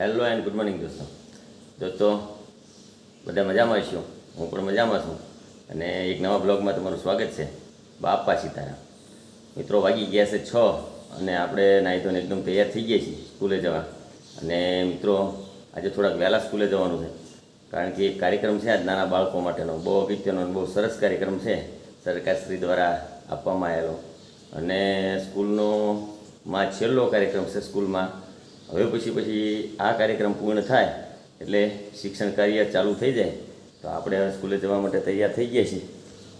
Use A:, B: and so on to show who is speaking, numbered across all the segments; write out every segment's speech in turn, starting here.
A: Hello and good morning દોસ્તો બધા મજામાં છો? હું પણ મજામાં છું અને એક નવા બ્લોગમાં તમારું સ્વાગત છે. બાપા સીતારામ. મિત્રો, વાગી ગયા છે 6 અને આપણે નાહી ધોઈને એકદમ તૈયાર થઈ ગયા છીએ સ્કૂલે જવા. અને મિત્રો, આજે થોડાક વહેલા સ્કૂલે જવાનું છે કારણ કે એક કાર્યક્રમ છે આજ નાના બાળકો માટેનો. બહુ અગત્યનો અને બહુ સરસ કાર્યક્રમ છે, સરકારશ્રી દ્વારા આપવામાં આવેલો. અને સ્કૂલનો છેલ્લો કાર્યક્રમ છે સ્કૂલમાં. હવે પછી આ કાર્યક્રમ પૂર્ણ થાય એટલે શિક્ષણ કાર્ય ચાલુ થઈ જાય તો આપણે હવે સ્કૂલે જવા માટે તૈયાર થઈ ગયા છીએ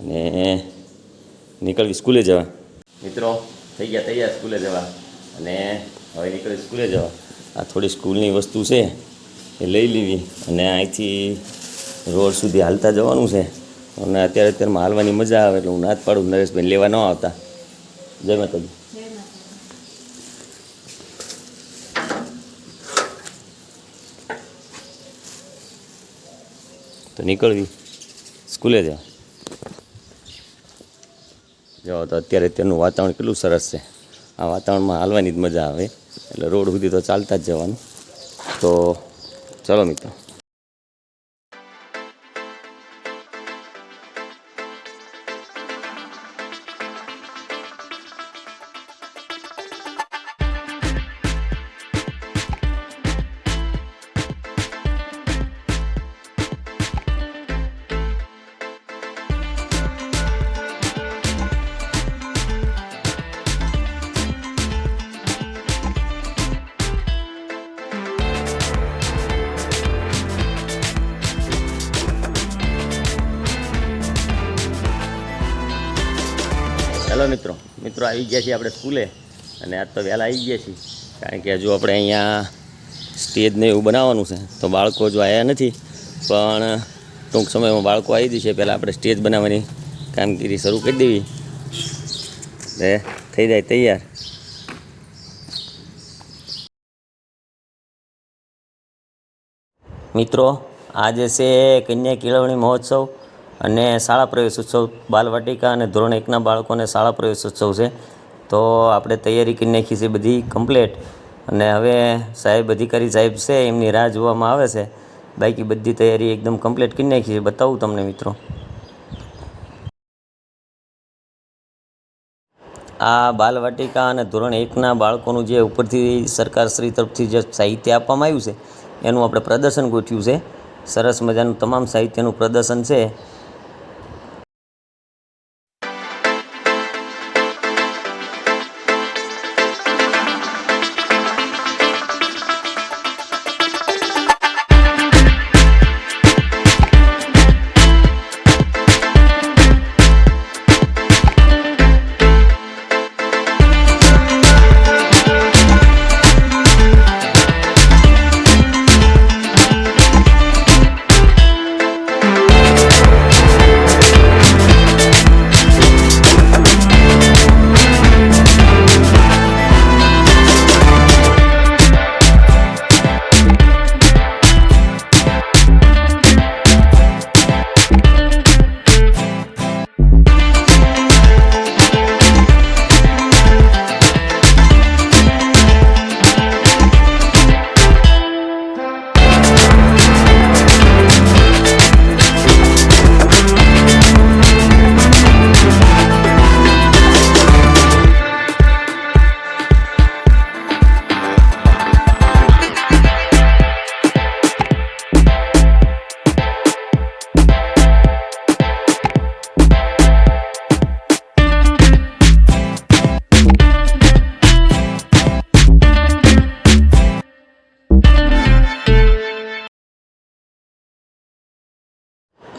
A: અને નીકળવી સ્કૂલે જવા. મિત્રો, થઈ ગયા તૈયાર સ્કૂલે જવા અને હવે નીકળી સ્કૂલે જવા. આ થોડી સ્કૂલની વસ્તુ છે એ લઈ લેવી અને અહીંથી રોડ સુધી હાલતા જવાનું છે. અને અત્યારમાં હાલવાની મજા આવે એટલે હું ના જ પાડું, નરેશભાઈ લેવા ન આવતા. જય માતાજી. તો નીકળવી સ્કૂલે જવા. જાઓ તો અત્યારનું વાતાવરણ કેટલું સરસ છે. આ વાતાવરણમાં હાલવાની જ મજા આવે એટલે રોડ સુધી તો ચાલતા જ જવાનું. તો ચલો મિત્રો. હેલો મિત્રો, આવી ગયા છીએ આપણે સ્કૂલે અને આજ તો વહેલા આવી ગયા છીએ કારણ કે હજુ આપણે અહીંયા સ્ટેજને એવું બનાવવાનું છે. તો બાળકો જો આવ્યા નથી પણ ટૂંક સમયમાં બાળકો આવી જશે. પહેલાં આપણે સ્ટેજ બનાવવાની કામગીરી શરૂ કરી દેવી એટલે થઈ જાય તૈયાર. મિત્રો, આજે છે કન્યા કેળવણી મહોત્સવ અને શાળા પ્રવેશ ઉત્સવ. બાલવાટિકા અને ધોરણ 1ના બાળકોને શાળા પ્રવેશ ઉત્સવ છે. તો આપણે તૈયારી કરી નાખી છે બધી કમ્પ્લેટ અને હવે સાહેબ અધિકારી સાહેબ છે એમની રાહ જોવામાં આવે છે. બાકી બધી તૈયારી એકદમ કમ્પ્લેટ કરી નાખી છે. બતાવું તમને મિત્રો. આ બાલવાટિકા અને ધોરણ 1ના બાળકોનું જે ઉપરથી સરકારશ્રી તરફથી જે સાહિત્ય આપવામાં આવ્યું છે એનું આપણે પ્રદર્શન ગોઠવ્યું છે. સરસ મજાનું તમામ સાહિત્યનું પ્રદર્શન છે.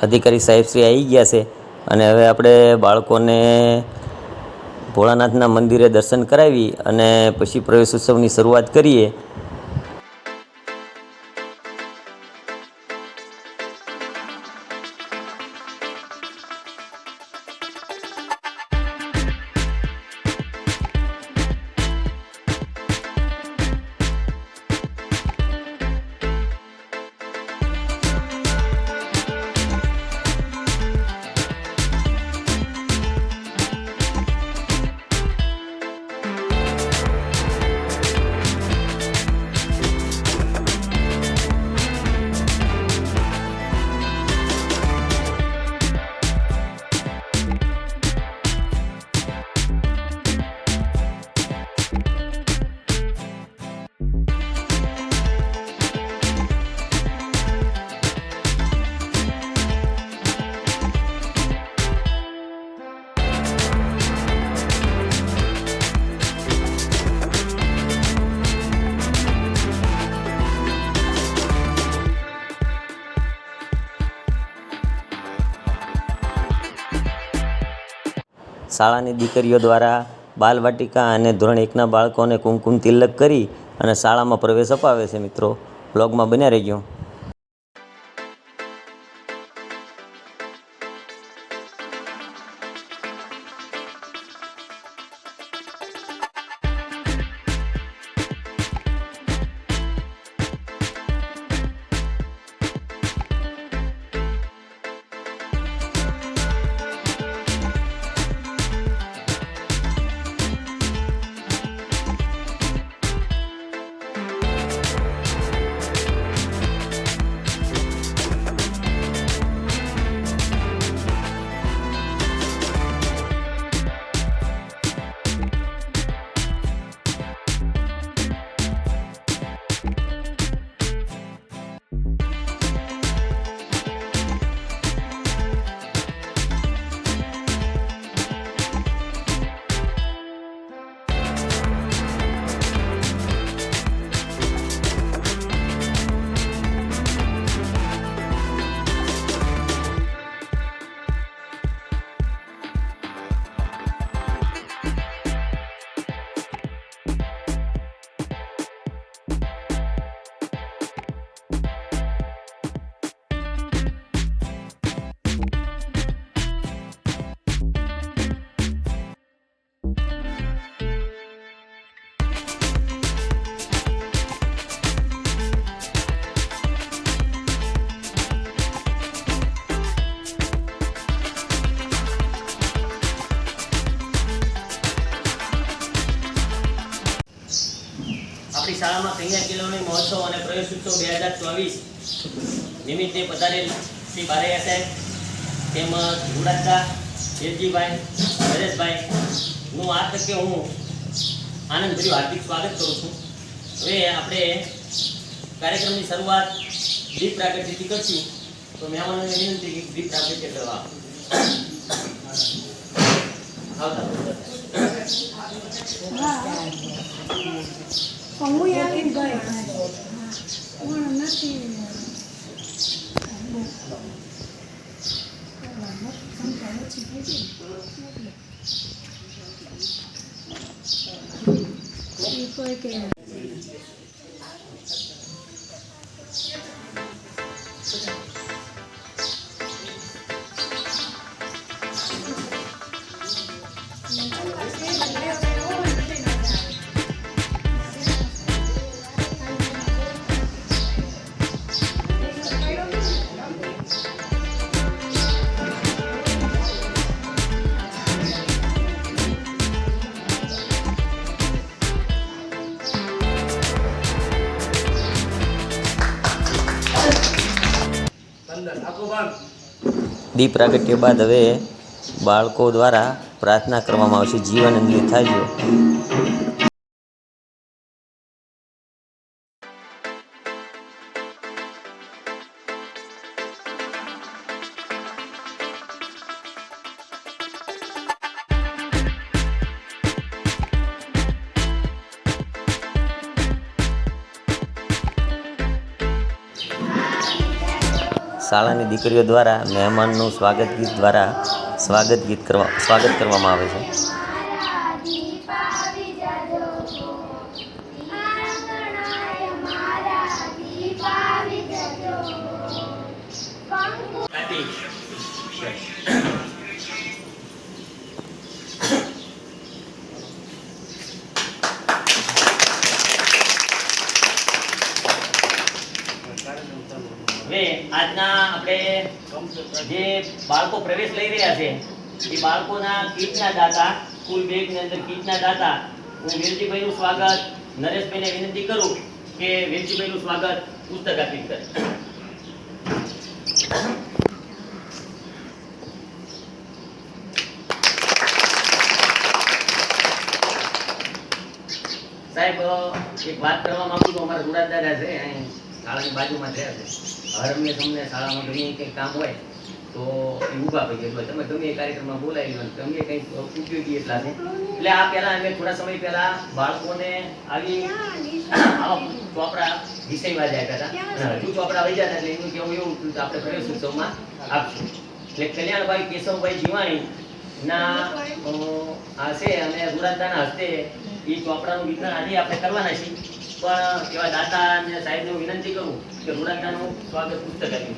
A: અધિકારી સાહેબશ્રી આવી ગયા છે અને હવે આપણે બાળકોને ભોળાનાથના મંદિરે દર્શન કરાવી અને પછી પ્રવેશ ઉત્સવની શરૂઆત કરીએ. શાળાની દીકરીઓ દ્વારા બાલવાટિકા અને ધોરણ 1ના બાળકોને કુમકુમ તિલક કરી અને શાળામાં પ્રવેશ અપાવે છે. મિત્રો બ્લોગમાં બન્યા રહેજો. આપણી શાળામાં કન્યા કેળવણી મહોત્સવ અને પ્રવેશ ઉત્સવ 2024 નિમિત્તે પધારેલ શ્રી બારૈયા સાહેબ તેમજ ગુડાદા વેલજીભાઈ નરેશભાઈનું આ તકે હું આનંદભર્યું હાર્દિક સ્વાગત કરું છું. હવે આપણે કાર્યક્રમની શરૂઆત દીપ પ્રાગટ્યથી કરશું. તો મહેમાનોને વિનંતી કે દીપ પ્રાગટ્ય કરવા આવતા
B: હું યાદ ગઈ પણ નથી કોઈ કે
A: દીપ પ્રાગટ્ય બાદ હવે બાળકો દ્વારા પ્રાર્થના કરવામાં આવશે. જીવન અંજલિ થાય છે. શાળાની દીકરીઓ દ્વારા મહેમાનનું સ્વાગત ગીત કરવામાં આવે છે. હવે આજના આપણે જે બાળકો પ્રવેશ લઈ રહ્યા છે એ બાળકોના કીટના દાતા, સ્કૂલ બેગની અંદર કીટના દાતા હું વેલજીભાઈનું સ્વાગત, નરેશભાઈને વિનંતી કરું કે વેલજીભાઈનું સ્વાગત પુસ્તક આપી કરે. સાહેબ એક વાત કરવા માંગુ છું. અમારા ગુડાદાદા છે અહીં શાળાની બાજુમાં છે. હરમને તમને શાળામાં ગમે કંઈ કામ હોય તો એ ઊભા પડી જાય. તમે ગમે એ કાર્યક્રમમાં બોલાવી લો, ગમે કંઈક ઉપયોગી એટલા છે. એટલે આ પહેલા અમે થોડા સમય પહેલા બાળકોને આવા ચોપડા વિષયમાં જ આપ્યા હતા. હજુ ચોપડા વહી જતા એટલે એનું કેવું એવું આપણે પ્રવેશ ઉત્સવમાં આપશું. એટલે કલ્યાણભાઈ કેશવભાઈ જીવાણી ના આ છે અને ગુરાદાના હસ્તે એ ચોપડાનું વિતરણ આજે આપણે કરવાના છીએ. પણ એવા દાતા અને સાહેબને હું વિનંતી કરું કે ગુરાદાનું સ્વાગત પુસ્તક આપ્યું.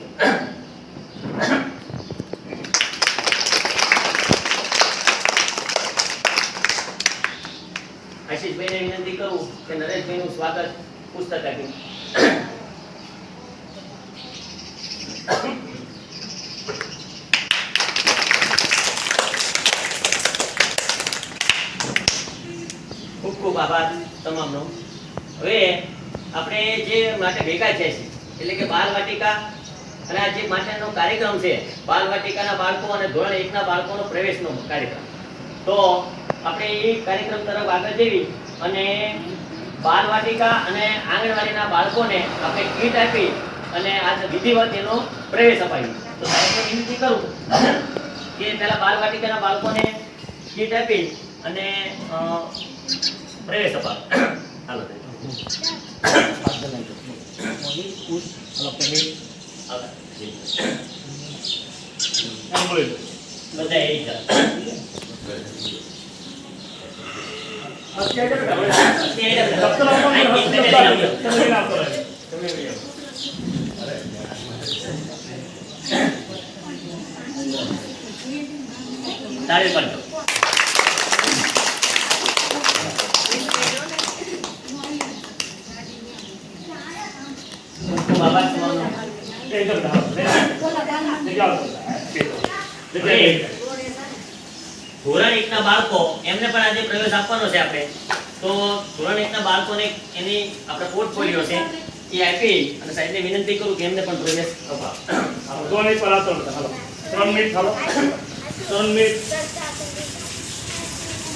A: આશીષભાઈને વિનંતી કરું કે નરેશભાઈનું સ્વાગત પુસ્તક આપ્યું. ખૂબ ખૂબ આભાર તમામનો. હવે આપણે જે માટે ભેગા છે એટલે કે બાલ વાટિકા અને આ જે માટેનો કાર્યક્રમ છે બાલ વાટિકાના બાળકો અને ધોરણ 1 ના બાળકોનો પ્રવેશનો કાર્યક્રમ. તો આપણે એ કાર્યક્રમ તરફ આગળ જઈ અને બાલ વાટિકા અને આંગણવાડીના બાળકોને આપણે કીટ આપી અને આ વિધિવત એનો પ્રવેશ અપાવ્યો. તો સાહેબને વિનંતી કરું કે પહેલા બાલ વાટિકાના બાળકોને કીટ આપી અને પ્રવેશ અપાવ. હાલો બધા એ તાળી પાડજો. બાબા તમારો ધોરણ 1 ના બાળકો એમને પણ આજે પ્રવેશ આપવાનો છે આપણે. તો ધોરણ 1 ના બાળકોને એની આપણે પોર્ટફોલિયો છે એ આપી અને સાહેબને વિનંતી કરું કે એમને પણ પ્રવેશ અપાવો.
C: ધોરણ 1 પર આવતો હાલો 3 મિનિટ હાલો 3 મિનિટ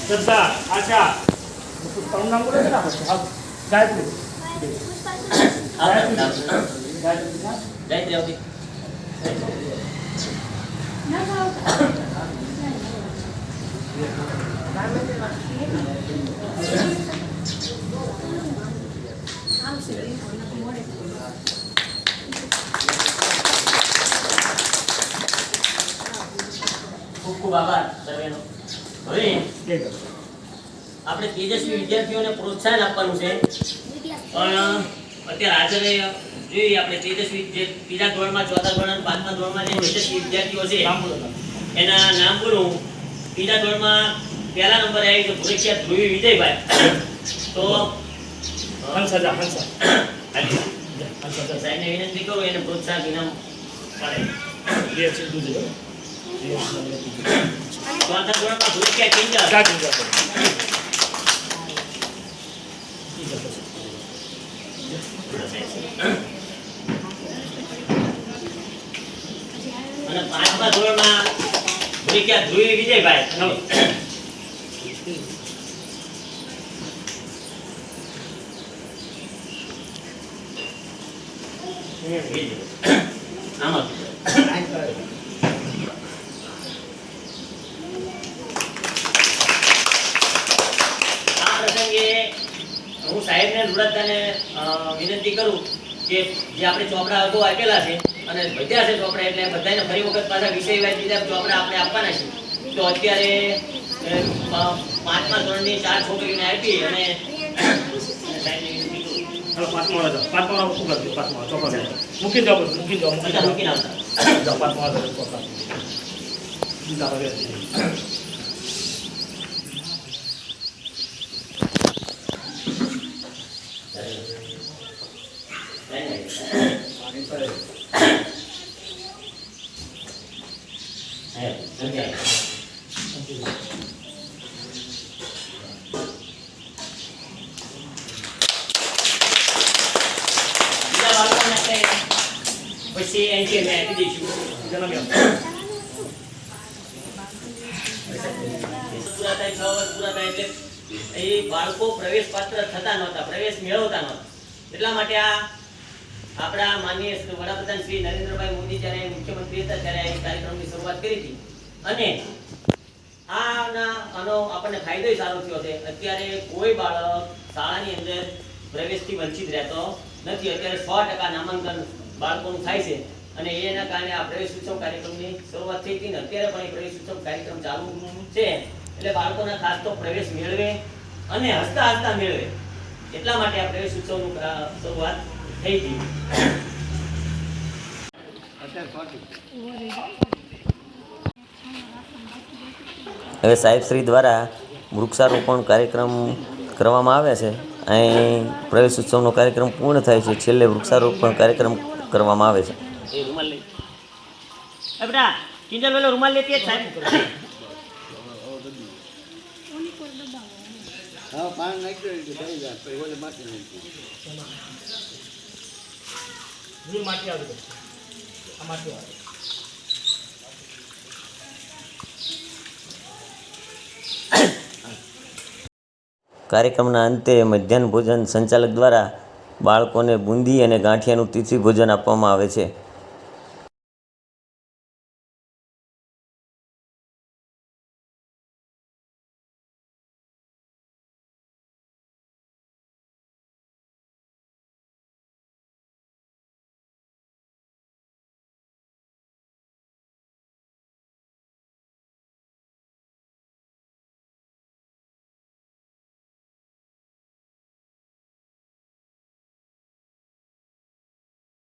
C: શ્રદ્ધા આશા ત્રણ નામ બોલે છે ને આપણે હાલ ગાયત્રી
A: ગાયત્રી આવતી ખૂબ ખૂબ આભાર સર્વેનો. હવે આપણે તેજસ્વી વિદ્યાર્થીઓને પ્રોત્સાહન આપવાનું છે. પણ અત્યારે હાજરે જોઈએ આપણે તેજસ્વી જે ત્રીજા ધોરણમાં ચોથા ધોરણ અને પાંચમા ધોરણમાં જે તેજસ્વી વિદ્યાર્થીઓ છે એના નામ બોલું. ત્રીજા ધોરણમાં પહેલા નંબરે આવી તો ભૂરેખિયા ધ્રુવી વિજયભાઈ. તો
C: હંસા
A: સાહેબને વિનંતી કરું એને પ્રોત્સાહન ઇનામ મળે. ચોથા ધોરણમાં ભૂરેખિયા કિંજલ. અને પાંચમા ધોરણમાં ભૂરેખિયા ધ્રુવી વિજયભાઈ. આમાં આ પ્રસંગે હું સાહેબને લુડાતાને વિનંતી કરું કે જે આપણે ચોપડા અગાઉ આપેલા છે અને વધ્યા છે ચોપડા એટલે બધાને ફરી વખત પાછા વિષય વાઇઝ બીજા ચોપડા આપણે આપવાના છે. તો અત્યારે પાંચમા ધોરણની 4 છોકરીઓને આપી અને સાહેબને વિનંતી કરું.
C: પાંચમા શું કરજો પાંચમા ચોપડા મૂકી દો
A: બધા મૂકીને આવતા.
C: પાંચમા ચોપડા
A: પછી એન્ટ્રી મેં આપી દઈશું.
C: જન્મ
A: પૂરા થાય 6 વર્ષ પૂરા થાય એટલે એ બાળકો પ્રવેશ પાત્ર થતા નહોતા, પ્રવેશ મેળવતા નહોતા. એટલા માટે આ આપણા માનનીય વડાપ્રધાન શ્રી નરેન્દ્રભાઈ મોદી જ્યારે મુખ્યમંત્રી હતા ત્યારે આ કાર્યક્રમની શરૂઆત કરી હતી અને આનો આપણને ફાયદો સારો થયો છે. અત્યારે કોઈ બાળક શાળાની અંદર પ્રવેશથી વંચિત રહેતો નથી. અત્યારે 100% નામાંકન બાળકોનું થાય છે અને એના કારણે આ પ્રવેશ ઉત્સવ કાર્યક્રમની શરૂઆત થઈ હતી ને અત્યારે પણ એ પ્રવેશ ઉત્સવ કાર્યક્રમ ચાલુ છે. એટલે બાળકોના ખાસ તો પ્રવેશ મેળવે અને હસતા હસતા મેળવે એટલા માટે આ પ્રવેશ ઉત્સવનું શરૂઆત થઈ હતી. હવે સાહેબશ્રી દ્વારા વૃક્ષારોપણ કાર્યક્રમ કરવામાં આવે છે. અહીં પ્રવેશ ઉત્સવનો કાર્યક્રમ પૂર્ણ થાય છે. છેલ્લે વૃક્ષારોપણ કાર્યક્રમ કરવામાં આવે છે. એ રૂમાલ લઈ બેટા કિંજલ વેલો રૂમાલ લેતી સાહેબ.
D: હા પાણી નાખ્યો થઈ જાય પછી ઓલે માટી નાખ્યું
C: માટી આવી ગઈ આ માટી આવે
A: કાર્યક્રમના અંતે મધ્યાહન ભોજન સંચાલક દ્વારા બાળકોને બુંદી અને ગાંઠિયાનું તિથિ ભોજન આપવામાં આવે છે.